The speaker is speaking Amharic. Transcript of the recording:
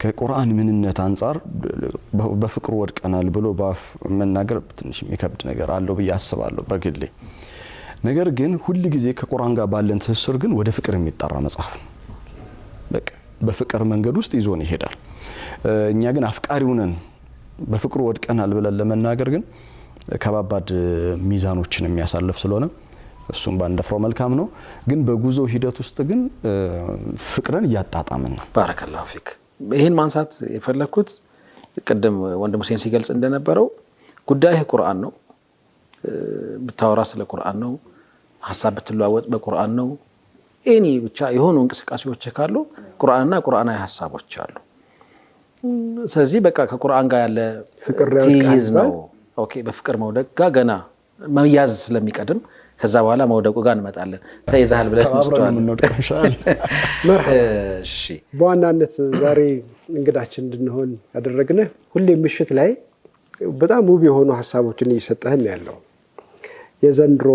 ከቁርአን ምንነት አንፃር በፍቅሩ ወድቀናል ብሎ ባፍ መናገር ትንሽ የሚከብድ ነገር አለው በያስባለሁ በግሌ ነገር ግን ሁሉ ጊዜ ከቁርአን ጋር ባለን ተስስር ግን ወደ ፍቅር የሚጣራ መጽሐፍ በቃ በፍቅር መንገድ ውስጥ ይዞን ይሄዳል እኛ ግን አፍቃሪው ነን በፍቅሩ ወድቀናል ብለን ለመናገር ግን ከባባድ ሚዛኖችን የሚያሳልፍ ስለሆነ እሱም ባንደፍረው መልካም ነው ግን በጉዞ ሂደት ውስጥ ግን ፍቅርን ያጣጣመን ነው ባረከላሁ ፊክ ይሄን ማንሳት የፈለኩት ቀደም ወንድም ሁሴን ሲገልጽ እንደነበረው ጉዳይ ቁርአን ነው ብታወራ ስለ ቁርአን ነው ሐሳብ ብትለዋወጥ በቁርአን ነው ኤኒ ብቻ የሆኑ እንቅስቃሴዎች ካሉ ቁርአንና ቁርአናዊ ሐሳቦች አሉ ስለዚህ በቃ ከቁርአን ጋር ያለ ፍቅር ነው ኦኬ በፍቅር መውደቅ ጋር ገና መያዝ ስለሚቀድም ከዛ በኋላ መውደቁ ጋር እንመጣለን ተይዛል ብለን እንወድቀሻል እሺ በዋናነት ዛሬ እንግዳችን እንድንሆን ያደረግነው ሁሌ ምሽት ላይ በጣም ውብ የሆኑ ሐሳቦችን እየሰጠህን ያለው የዘንድሮ